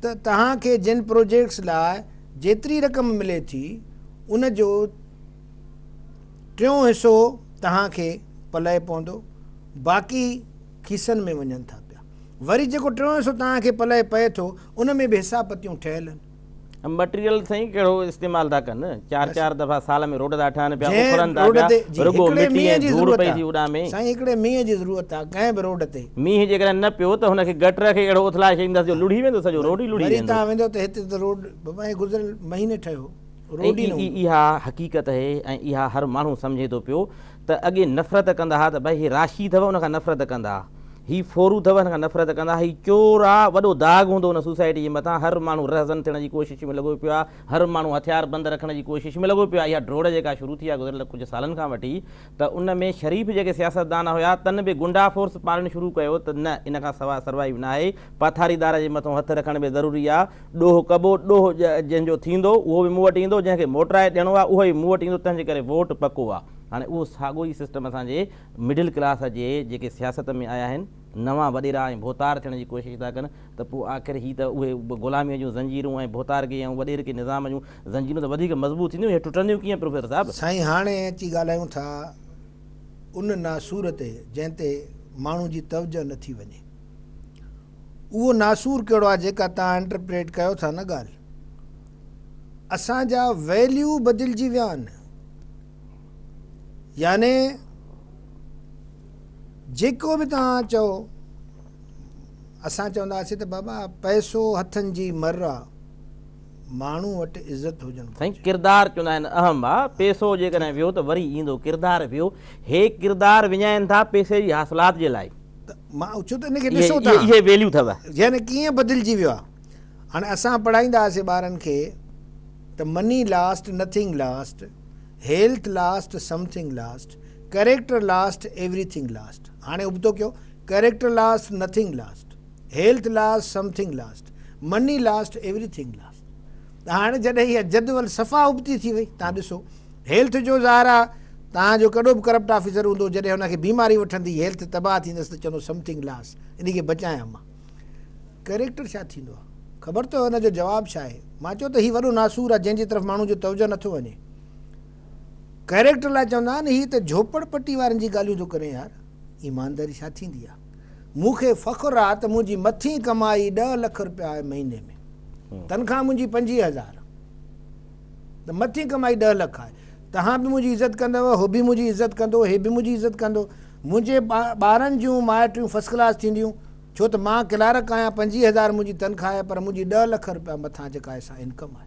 B: त तव्हांखे जिन प्रोजेक्ट्स लाइ जेतिरी रक़म मिले थी उन जो 3 हिसो तव्हांखे पलाए पवंदो, बाक़ी खीसनि में वञनि था पिया। वरी जेको 3 हिसो तव्हांखे पलाए पए थो उन में बि हिसाब पतियूं ठहियल आहिनि।
A: मटीरियल साईं कहिड़ो इस्तेमालु था कनि, 4-4 दफ़ा साल में रोड था ठहनि पिया, उखड़नि था पिया, रुॻो मिटी ऐं धूड़ पई थी उॾाम में।
B: साईं हिकिड़े मींहं जी ज़रूरत आहे, कंहिं बि रोड ते
A: मींहुं जेकॾहिं न पियो त हुनखे गटर खे अहिड़ो उथलाए छॾींदासीं जो लुड़ी वेंदो, सॼो रोड ई लुड़ी वेंदो।
B: तव्हां वेंदो त हिते त रोड बाबा गुज़िरियल महीने ठहियो, रोड ई न।
A: इहा हक़ीक़त आहे ऐं इहा हर माण्हू सम्झे थो पियो त अॻे नफ़रत कंदा हुआ त भई हीअ राशी अथव हुनखां नफ़रत कंदा, हीअ फोरू अथव हिन खां नफ़रत कंदा, हीअ चोर आहे, वॾो दाग हूंदो हुन सोसाइटी जे मथां। हर माण्हू रहज़न थियण जी कोशिशि में लॻो पियो आहे, हर माण्हू हथियार बंदि रखण जी कोशिशि में लॻो पियो आहे। इहा ड्रोड़ जेका शुरू थी आहे गुज़िरियल कुझु सालनि खां वठी, त उन में शरीफ़ जेके सियासतदान हुया तन बि गुंडा फोर्स पालणु शुरू कयो त न, इन खां सवाइ सर्वाइव न आहे, पाथारीदार जे मथां हथु रखण बि ज़रूरी आहे। ॾोह कबो, ॾोह जंहिंजो थींदो उहो बि मूं वटि ईंदो, जंहिंखे मोटराए ॾियणो आहे उहो ई मूं वटि ईंदो, तंहिंजे करे वोट पको आहे। हाणे उहो साॻियो ई सिस्टम असांजे मिडिल क्लास जे जेके सियासत में आया आहिनि, नवां वॾेरा ऐं भोतार थियण जी कोशिशि था कनि, त पोइ आख़िर ही त उहे ग़ुलामीअ जूं ज़ंजीरूं ऐं भोतारगी ऐं वॾेर के निज़ाम जूं ज़ंजीरूं त वधीक मज़बूत थींदियूं, इहे टुटंदियूं कीअं प्रोफेसर साहिबु?
B: साईं हाणे अची ॻाल्हायूं था उन नासूर ते जंहिं ते माण्हू जी तवजो नथी वञे। उहो नासूर कहिड़ो आहे जेका तव्हां इंटरप्रेट कयो था न ॻाल्हि? असांजा वैल्यू बदिलजी विया आहिनि, याने जेको बि तव्हां चओ, असां चवंदासीं त बाबा पैसो हथनि जी मर आहे, माण्हू वटि इज़त हुजनि।
A: साईं किरदारु चवंदा आहिनि अहम आहे, पैसो जेकॾहिं वियो त वरी ईंदो, किरदारु वियो, हे किरदारु विञाइनि था पैसे जी हासिलात जे लाइ।
B: त मां छो त इनखे ॾिसो था,
A: इहे वैल्यू अथव,
B: यानी कीअं बदिलजी वियो आहे। हाणे असां पढ़ाईंदा हुआसीं ॿारनि खे त money last nothing last, health last something last, character last everything last. हाणे उबतो कयो, character last nothing last, health last something last, money last everything last. त हाणे जॾहिं इहा जदवल सफ़ा उबती थी वई, तव्हां ॾिसो हेल्थ जो ज़ाहिर आहे, तव्हांजो कॾो बि करप्ट ऑफिसर हूंदो, जॾहिं हुनखे बीमारी वठंदी, हेल्थ तबाह थींदसि त चवंदो समथिंग लास्ट, इनखे बचायां मां। कैरेक्टर छा थींदो आहे ख़बर अथव हुन जो जवाबु छा आहे? मां चयो त हीउ वॾो नासूर आहे जंहिंजी तरफ़ माण्हू जो तवजो नथो वञे। कैरेक्टर लाइ चवंदा आहिनि हीअ त झोपड़पट्टी वारनि जी ॻाल्हियूं थो करे यार, ईमानदारी छा थींदी आहे? मूंखे फ़ख़ुरु आहे त मुंहिंजी मथी कमाई 10 लख रुपया आहे महीने में, तनख़्वाह मुंहिंजी 25,000, त मथी कमाई 10 लख आहे। तव्हां बि मुंहिंजी इज़त कंदव, हो बि मुंहिंजी इज़त कंदो, हे बि मुंहिंजी इज़त कंदो, मुंहिंजे ॿारनि जूं माइटियूं फस्ट क्लास थींदियूं, छो त मां क्लार्क आहियां, 25,000 मुंहिंजी तनख़्वाह आहे, पर मुंहिंजी 10 लख रुपया मथां जेका आहे सा इनकम आहे।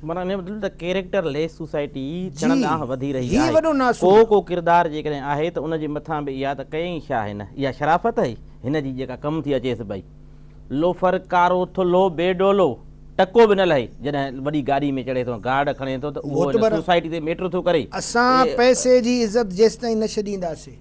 A: माना इन मतिलबु त कैरेक्टर लेस सोसाइटी चणनि ॾांहुं वधी रही
B: हीअ
A: आहे।
B: वॾो नासूर
A: को किरदारु जेकॾहिं आहे त उनजे मथां बि इहा त कयईं छा हिन, इहा शराफ़त आहे हिन जी जेका कमु थी अचेसि भई लोफर कारो थुलो बेडोलो टको बि न लहे, जॾहिं वॾी गाॾी में चढ़े थो, गार्ड खणे थो त उहो सोसाइटी ते मेटर थो करे।
B: असां पैसे जी इज़त जेसि ताईं न छॾींदासीं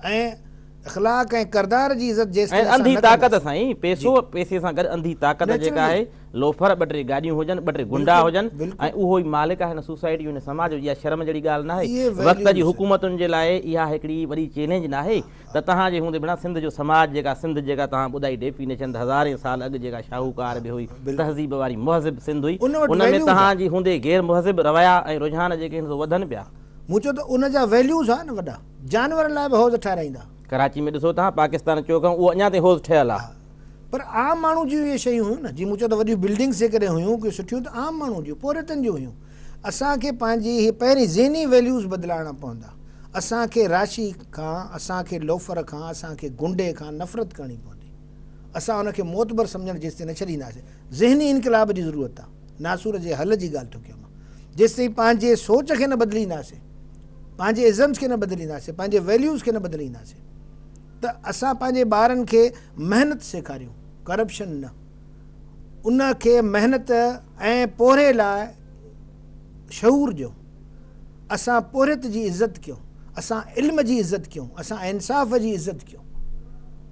B: ऐं अख़लाक ऐं किरदार जी इज़त जेसि ताईं
A: अंधी ताक़त साईं, पैसो पैसे सां गॾु अंधी ताक़त जेका आहे, लोफर 2-3 गाॾियूं हुजनि, 2-3 गुंडा हुजनि ऐं उहो ई मालिक आहे हिन सोसाइटी हिन समाज जो। इहा शर्म जहिड़ी ॻाल्हि न आहे। वक़्त जी हुकूमतुनि जे लाइ इहा हिकिड़ी वॾी चैलेंज न आहे त तव्हांजे हूंदे बिना सिंध जो समाज जेका सिंध जेका तव्हां ॿुधाई डेफिनेशन त हज़ारे साल अॻु जेका शाहूकार बि हुई, तहज़ीब वारी मुहज़िब सिंध हुई, उन में तव्हांजी हूंदे गैर मुहज़िब रवैया ऐं रुझान जेके आहिनि वधनि पिया।
B: मूं चयो त उन जा वैल्यूज़ आहे न वॾा, जानवर लाइ बि हौज़ ठाराईंदा।
A: कराची में ॾिसो तव्हां पाकिस्तान चौक उहो अञा ताईं हौज़ ठहियलु आहे,
B: पर आम माण्हू जूं इहे शयूं हुयूं न, जीअं मूं चयो त वॾियूं बिल्डिंग्स जेकॾहिं हुयूं कोई सुठियूं, त आम माण्हू जूं पोरितनि जूं हुयूं। असांखे पंहिंजी इहे पहिरीं ज़हनी वैल्यूज़ बदिलाइणा पवंदा। असांखे राशि खां, असांखे लोफर खां, असांखे गुंडे खां नफ़रत करणी पवंदी। असां उनखे मोतबर सम्झणु जेसि ताईं न छॾींदासीं। ज़हनी इनक़लाब जी ज़रूरत आहे। नासूर जे हल जी ॻाल्हि थो कयां मां। जेसि ताईं पंहिंजे सोच खे न बदिलींदासीं, पंहिंजे इज़म्स खे न बदिलींदासीं, पंहिंजे वैल्यूज़ खे न बदिलींदासीं, त असां पंहिंजे ॿारनि खे महिनत सेखारियूं, करप्शन न, उनखे महिनत ऐं पोरे लाइ शऊर ॾियूं। असां पोरियत जी इज़त कयूं, असां इल्म जी इज़त कयूं, असां इंसाफ़ जी इज़त कयूं,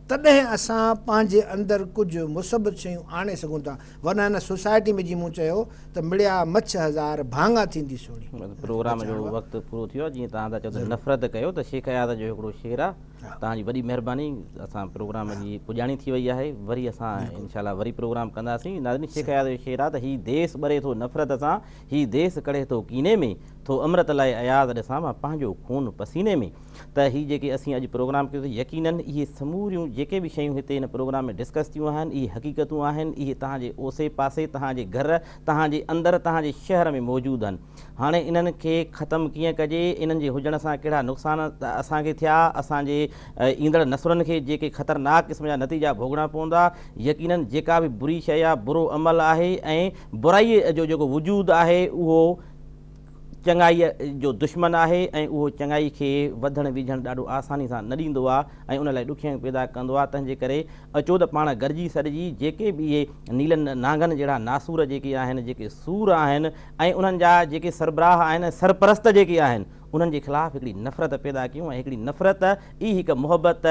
B: तॾहिं असां पंहिंजे अंदरि कुझु मुसबत शयूं आणे सघूं था। वरना हिन सोसाइटी में जीअं मूं चयो त मिड़िया मछ हज़ार भाङा थींदी सोणी।
A: प्रोग्राम जो वक़्तु पूरो थियो आहे। जीअं तव्हां था चओ त नफ़रत कयो, त शेख हयात जो हिकिड़ो शेर आहे, तव्हांजी वॾी महिरबानी। असां प्रोग्राम जी पुॼाणी थी वई आहे, वरी असां इंशाल्लाह वरी प्रोग्राम कंदासीं। नाज़रीन, शेख हयात जो शेर आहे त हीउ देश ॿरे थो नफ़रत सां, हीउ देश कढे थो कीने में, थो अमृत लाइ अयाज़ ॾिसां मां पंहिंजो खून पसीने में। त हीअ जेके असीं अॼु प्रोग्राम कयोसीं, यकीनन इहे समूरियूं जेके बि शयूं हिते हिन प्रोग्राम में डिस्कस थियूं आहिनि, इहे हक़ीक़तूं आहिनि। इहे तव्हांजे ओसे पासे, तव्हांजे घर, तव्हांजे अंदरि, तव्हांजे शहर में मौजूदु आहिनि। हाणे इन्हनि खे ख़तमु कीअं कजे, इन्हनि जे हुजण सां कहिड़ा नुक़सान असांखे थिया, असांजे ईंदड़ नसुलनि खे जेके ख़तरनाक क़िस्म जा नतीजा भोगणा पवंदा, यकीनन जेका बि बुरी शइ आहे, बुरो अमल आहे ऐं बुराईअ जो जेको वजूदु आहे, उहो चङाईअ जो दुश्मन आहे ऐं उहो चङाई खे वधणु विझणु ॾाढो आसानी सां न ॾींदो आहे ऐं उन लाइ ॾुखियाई पैदा कंदो आहे। तंहिंजे करे अचो त पाण गॾिजी सॾिजी जेके बि इहे नीलनि नांगनि जहिड़ा नासूर जेके आहिनि, जेके सूर आहिनि ऐं उन्हनि जा जेके सरबराह आहिनि, सरपरस्त जेके आहिनि, उन्हनि जे ख़िलाफ़ु हिकिड़ी नफ़रत पैदा कयूं ऐं हिकिड़ी नफ़रत ई हिकु मुहबत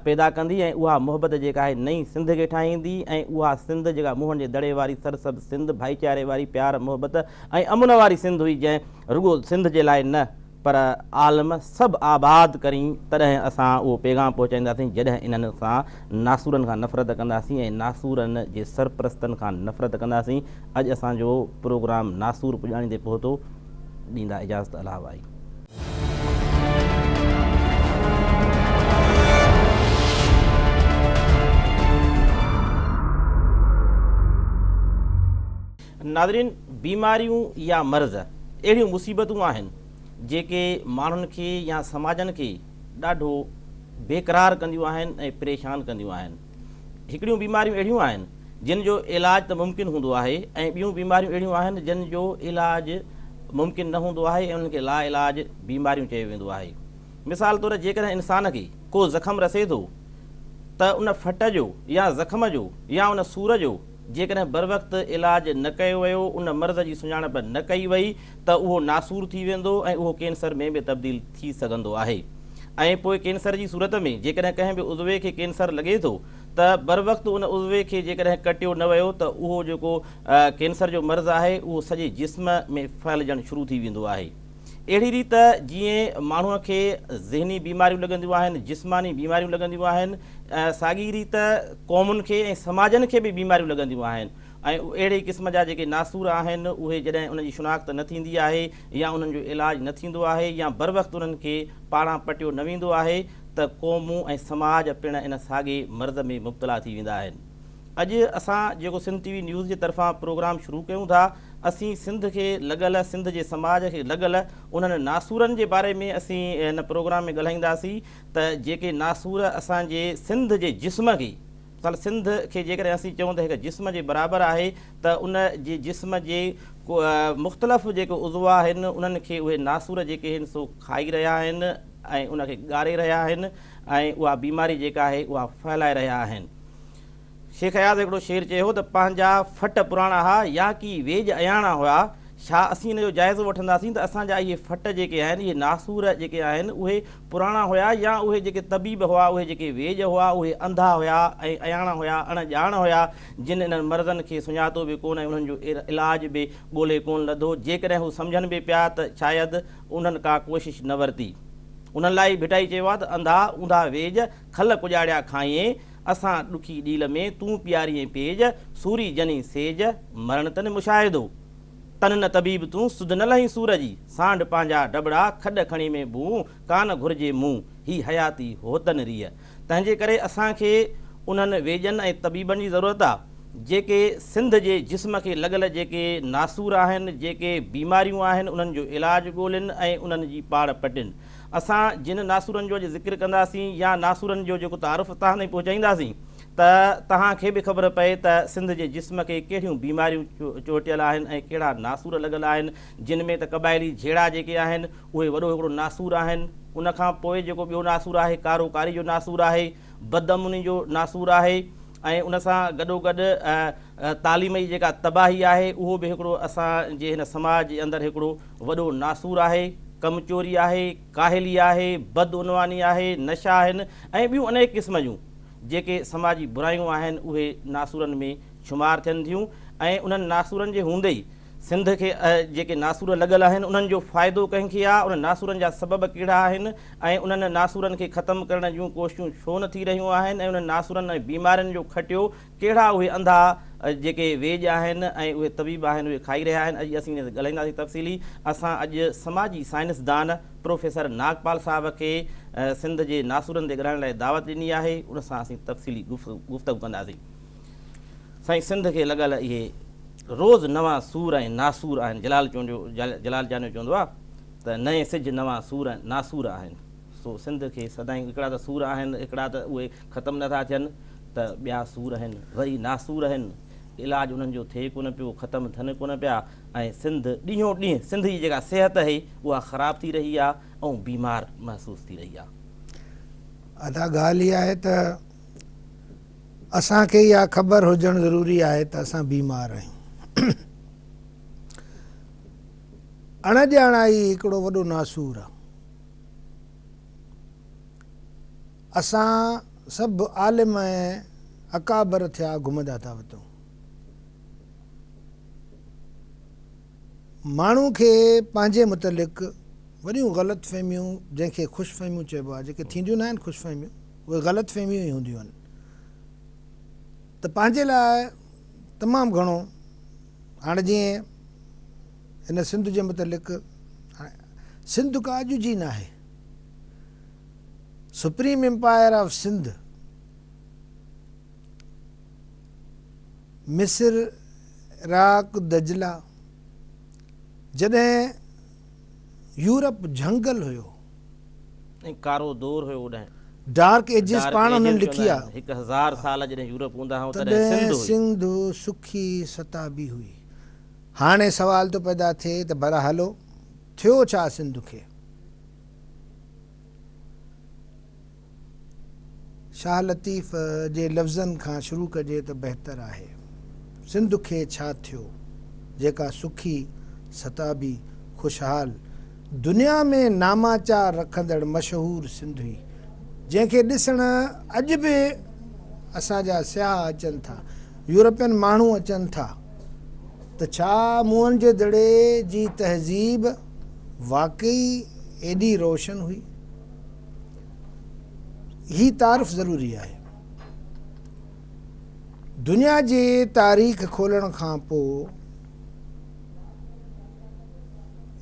A: पैदा कंदी ऐं उहा मुहबत जेका आहे नई सिंध खे ठाहींदी ऐं उहा सिंध जेका मुंहं जे दड़े वारी सरसब सिंध, भाईचारे वारी प्यार मुहबत ऐं अमुन वारी सिंध हुई, जंहिं रुगो सिंध जे लाइ न पर आलम सभु आबाद करी। तॾहिं असां उहो पैगाम पहुचाईंदासीं जॾहिं इन्हनि सां नासूरनि खां नफ़रत कंदासीं ऐं नासूरनि जे सरपरस्तनि खां नफ़रत कंदासीं। अॼु असांजो प्रोग्राम नासूर पुॼाणींदे पहुतो। ॾींदा इजाज़त अलाह भाई। नाज़रीन, बीमारियूं या मर्ज़ अहिड़ियूं मुसीबतूं आहिनि जेके माण्हुनि खे या समाजनि खे ॾाढो बेक़रार कंदियूं आहिनि ऐं परेशान कंदियूं आहिनि। हिकिड़ियूं बीमारियूं अहिड़ियूं आहिनि जिन जो इलाजु त मुमकिन हूंदो आहे ऐं ॿियूं बीमारियूं अहिड़ियूं आहिनि जिन जो इलाजु मुमकिन न हूंदो आहे ऐं उन्हनि खे ला इलाज बीमारियूं चयो वेंदो आहे। मिसाल तौरु जेकॾहिं इंसान खे को ज़ख़म रसे थो त उन फट जो या ज़ख़म जो या उन सूर जो जेकॾहिं बर वक़्तु इलाजु न कयो वियो, उन मर्ज़ जी सुञाणप न कई वई त उहो नासूर थी वेंदो ऐं उहो कैंसर में बि तब्दील थी सघंदो आहे। ऐं पोइ कैंसर जी सूरत में जेकॾहिं कंहिं बि उज़वे खे कैंसर लॻे थो त बर वक़्तु उन उज़वे खे जेकॾहिं कटियो न वियो त उहो जेको कैंसर जो मर्ज़ आहे उहो सॼे जिस्म में फैलिजणु शुरू थी वेंदो आहे। अहिड़ी रीति जीअं माण्हूअ खे ज़हनी बीमारियूं लॻंदियूं आहिनि, जिस्मानी बीमारियूं लॻंदियूं आहिनि, साॻी रीति क़ौमुनि खे ऐं समाजनि खे बि बीमारियूं लॻंदियूं आहिनि। ऐं अहिड़े क़िस्म जा जेके नासूर आहिनि उहे जॾहिं उनजी शिनाख़्त न थींदी आहे या उन्हनि जो इलाजु न थींदो आहे या बर वक़्तु उन्हनि खे पारां पटियो न वेंदो आहे त क़ौमूं ऐं समाज पिणु इन साॻे मर्ज़ में मुब्तला थी वेंदा आहिनि। अॼु असां जेको सिंध TV न्यूज़ जे तरफ़ां प्रोग्राम शुरू कयूं था, असीं सिंध खे लॻल, सिंध जे समाज खे लॻल उन्हनि नासूरनि जे बारे में असीं हिन प्रोग्राम में ॻाल्हाईंदासीं त जेके नासूर असांजे सिंध जे जिस्म खे, मिसाल सिंध खे जेकॾहिं असीं चऊं त हिकु जिस्म जे बराबरि आहे, त उन जे जिस्म जे मुख़्तलिफ़ जेके उज़वा आहिनि उन्हनि खे उहे नासूर जेके आहिनि सो खाई रहिया आहिनि ऐं उनखे ॻारे रहिया आहिनि ऐं उहा बीमारी जेका आहे उहा फैलाए रहिया आहिनि। शेख हयात हिकिड़ो शेर चयो त पंहिंजा फट पुराणा हुआ या की वेज अयाणा हुआ, छा असीं हिन जो जाइज़ो वठंदासीं त असांजा इहे फट जेके आहिनि, इहे नासूर जेके आहिनि उहे पुराणा हुआ या उहे जेके तबीब हुआ, उहे जेके वेज हुआ, उहे अंधा हुआ ऐं अयाणा हुआ, अणॼाण हुआ, जिन इन्हनि मर्ज़नि खे सुञातो बि कोन ऐं उन्हनि जो इलाज बि ॻोल्हे कोन लधो। जेकॾहिं हू सम्झनि बि पिया त शायदि उन्हनि का कोशिशि न वरिती। उन्हनि लाइ भिटाई चयो आहे त अंधा ऊंधा वेज खल कुॼाड़िया खाईं, असां ॾुखी ॾील में तूं प्यारीअ पेज, सूरी जनी सेज मरण तन मुशाहिदो, तन न तबीब तूं सुध न लही सूर जी, सांड पंहिंजा डबड़ा खॾ खणी में बूं, कान घुरिजे मुंहुं ही हयाती होतन रीह। तंहिंजे करे असांखे उन्हनि वेजनि ऐं तबीबनि जी ज़रूरत आहे जेके सिंध जे जिस्म खे लॻल जेके नासूर आहिनि, जेके बीमारियूं आहिनि, उन्हनि जो इलाजु ॻोल्हनि ऐं उन्हनि जी पाड़ पटिनि। असां जिन नासूरनि जो अॼु ज़िक्र कंदासीं या नासूरनि जो जेको तारुफ़ तव्हां ताईं पहुचाईंदासीं त तव्हांखे बि ख़बर पए त सिंध जे जिस्म खे कहिड़ियूं बीमारियूं चोटियल आहिनि ऐं कहिड़ा नासूर लॻल आहिनि, जिन में त क़बाइली झेड़ा जेके आहिनि उहे वॾो हिकिड़ो नासूर आहिनि। उनखां पोइ जेको ॿियो नासूर आहे कारोकारी जो नासूर आहे, बदअमनी जो नासूर आहे ऐं उन सां गॾोगॾु तालीमी जेका तबाही आहे उहो बि हिकिड़ो असांजे हिन समाज जे अंदरि हिकिड़ो वॾो नासूर आहे। कमचोरी आहे, काहिली आहे, बदउनवानी आहे, नशा आहिनि ऐं ॿियूं अनेक क़िस्म जूं जेके समाजी बुरायूं आहिनि उहे नासूरनि में शुमार थियनि थियूं। ऐं उन्हनि नासूरनि जे हूंदे ई सिंध खे जेके नासूर लॻल आहिनि उन्हनि जो फ़ाइदो कंहिंखे आहे, उन नासूरनि जा सबब कहिड़ा आहिनि ऐं उन्हनि नासूरनि खे ख़तमु करण जूं कोशिशूं छो न थी रहियूं आहिनि ऐं उन्हनि नासूरनि ऐं बीमारियुनि जो खटियो कहिड़ा उहे अंधा जेके वेज आहिनि ऐं उहे तबीब आहिनि उहे खाई रहिया आहिनि। अॼु असीं ॻाल्हाईंदासीं तफ़सीली। असां अॼु समाजी साइंसदान प्रोफेसर नागपाल साहिब खे सिंध जे नासूरनि ते ॻाल्हाइण लाइ दावत ॾिनी आहे, उन सां असीं तफ़सीली गुफ़्तगू कंदासीं। साईं, सिंध खे लॻल इहे रोज़ नवां सूर ऐं नासूर आहिनि। जलाल जानियो चवंदो आहे त नए सिज नवां सूर ऐं नासूर आहिनि। सो सिंध खे सदाईं हिकिड़ा त सूर आहिनि, हिकिड़ा त उहे ख़तमु नथा थियनि, त ॿिया सूर आहिनि, वरी नासूर आहिनि, इलाजु उन्हनि जो थिए कोन पियो, ख़तमु थियनि कोन पिया ऐं सिंध ॾींहों ॾींहुं सिंध जी जेका सिहत हुई उहा ख़राबु थी रही आहे ऐं बीमार महसूसु थी रही आहे।
B: अदा ॻाल्हि इहा आहे त असांखे इहा ख़बर हुजणु ज़रूरी आहे त असां बीमार आहियूं। अणॼाणाई हिकिड़ो वॾो नासूर आहे। असां सभु आलिम ऐं अकाबर थिया घुमंदा था वठूं। माण्हू खे पंहिंजे मुतलिक़ वॾियूं ग़लति फ़हमियूं, जंहिंखे ख़ुशि चइबो आहे, जेके थींदियूं न आहिनि ख़ुशि फ़हमियूं, उहे ग़लति फ़हमियूं ई हूंदियूं आहिनि। त पंहिंजे लाइ तमामु घणो हाणे जीअं हिन सिंध जे मुतलिक़, सिंध का अॼु जी न आहे। सुप्रीम एम्पायर ऑफ सिंध मिस्र, इराक, दजला, जॾहिं यूरोप झंगल हुयो
A: ऐं कारो दौर हुयो, ओॾां
B: डार्क एजिस पाण हुननि लिखी आहे।
A: 1000 साल जॾहिं यूरोप हूंदा हुआ
B: तॾहिं सिंध सुखी सताबी हुई। हाणे सवाल थो पैदा थिए त भला हलो थियो छा सिंध खे? शाह लतीफ़ जे लफ़्ज़नि खां शुरू कजे त बहितर आहे। सिंध खे छा थियो जेका सुखी सताबी ख़ुशहाल दुनिया में नामाचार रखंदड़ मशहूरु सिंध हुई, जंहिंखे ॾिसण अॼु बि असांजा सियाह अचनि था, यूरोपियन माण्हू अचनि था। त छा मुंहनि जे दड़े जी तहज़ीब वाकई एॾी रोशन हुई? ही तारीफ़ ज़रूरी आहे। दुनिया जे तारीख़ खोलण खां पोइ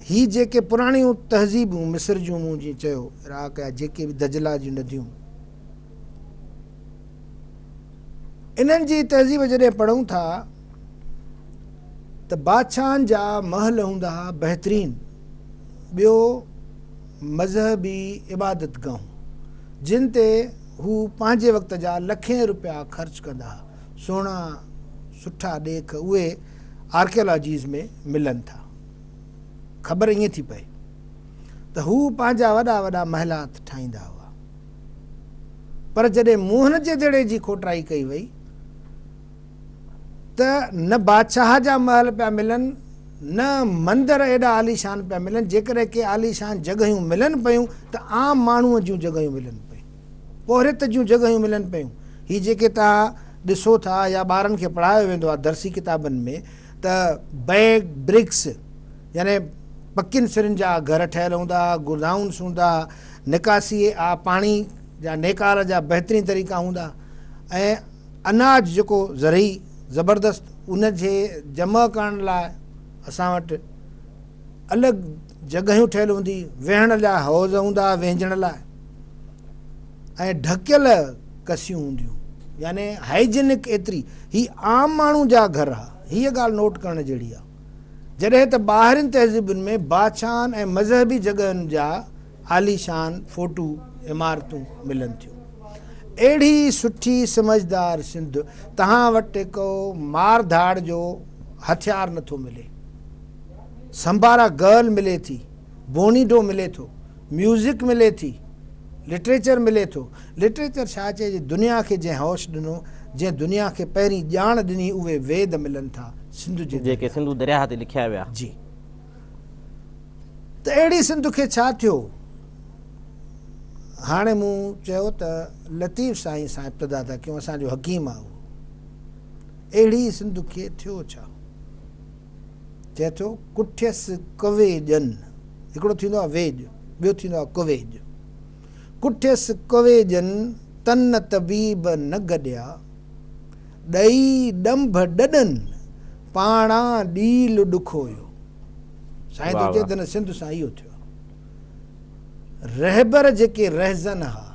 B: ही जेके पुराणियूं तहज़ीबूं मिस्र जूं मूं जीअं चयो इराक़ या जेके बि दजला जूं नदियूं, इन्हनि जी तहज़ीब जॾहिं पढ़ूं था त बादशाहनि जा महल हूंदा हुआ बहितरीन, ॿियो मज़हबी इबादत गाहूं जिन ते हू पंहिंजे वक़्त जा लखें रुपया ख़र्च कंदा हुआ। सुहिणा सुठा ॾेख उहे आर्कियोलॉजीज़ में मिलनि था। ख़बर ईअं थी पए त हू पंहिंजा वॾा वॾा महलात ठाहींदा हुआ, पर जॾहिं मोहन जे देड़े जी खोटराई कई वई त न बादशाह जा महल पिया मिलनि, न मंदर एॾा आलीशान पिया मिलनि। जेकॾहिं के आलीशान जॻहियूं मिलनि पियूं त आम माण्हूअ जूं जॻहियूं मिलनि पियूं, पोहरियत जूं जॻहियूं मिलनि पियूं। ही जेके तव्हां ॾिसो था या ॿारनि खे पढ़ायो वेंदो आहे दर्सी किताबनि में त बैग ब्रिक्स यानी पकियुनि सिरनि जा घर ठहियल हूंदा, गोडाउन्स हूंदा, निकासी पाणी जा नेकार जा बहितरीन तरीक़ा हूंदा, ऐं अनाज जेको ज़रई ज़बरदस्त उन जे जमा करण लाइ असां वटि अलॻि जॻहियूं ठहियल हूंदी, वेहण लाइ हौज़ हूंदा वेंझण लाइ, ऐं ढकियल कसियूं हूंदियूं, यानी हाइजीनिक एतिरी। ही आम माण्हू जा घर हुआ। हीअ ॻाल्हि नोट करण जहिड़ी आहे। जॾहिं त ॿाहिरिनि तहज़ीबुनि में बादशाहनि ऐं मज़हबी जॻहियुनि जा आलीशान फोटू इमारतूं मिलनि थियूं। अहिड़ी सुठी समझदार सिंध तव्हां वटि को मार धाड़ जो हथियार नथो मिले, संभारा गर्ल मिले थी, बोनीडो मिले थो, म्यूज़िक मिले थी, लिटरेचर मिले थो। लिटरेचर छा चए, दुनिया खे जंहिं होश ॾिनो, जंहिं दुनिया खे पहिरीं ॼाण ॾिनी, उहे वेद मिलनि था सिंध जे
A: जेके सिंधु दरिया ते लिखिया विया।
B: जी, त अहिड़ी सिंध खे छा थियो? हाणे मूं चयो त लतीफ़ साईं सां इब्तिदा था कयूं, असांजो हकीम आहे उहो। अहिड़ी सिंध खे थियो छा? चए थो कुठियसि कवे ॼन, हिकिड़ो थींदो आहे वेज, ॿियो थींदो आहे कुवेज। कुठियसि कवे ॼन तन तबीब न गॾिया, ॾई ॾंभ ॾॾनि पाणा ॾील ॾुखो हुयो। साईं थो चए त न सिंध सां इहो थियो। रहबर जेके रहज़न हा,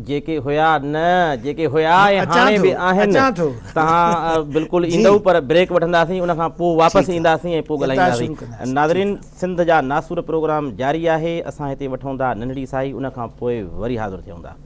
A: जेके हुया न, जेके हुया ऐं हाणे बि आहिनि। तव्हां बिल्कुलु ईंदव, पर ब्रेक वठंदासीं, उन खां पोइ वापसि ईंदासीं ऐं पोइ ॻाल्हाईंदासीं। नाज़रीन, सिंध जा नासूर प्रोग्राम जारी आहे। असां हिते वठूं था नंढड़ी साई, उन खां पोइ वरी हाज़िर थियूं था।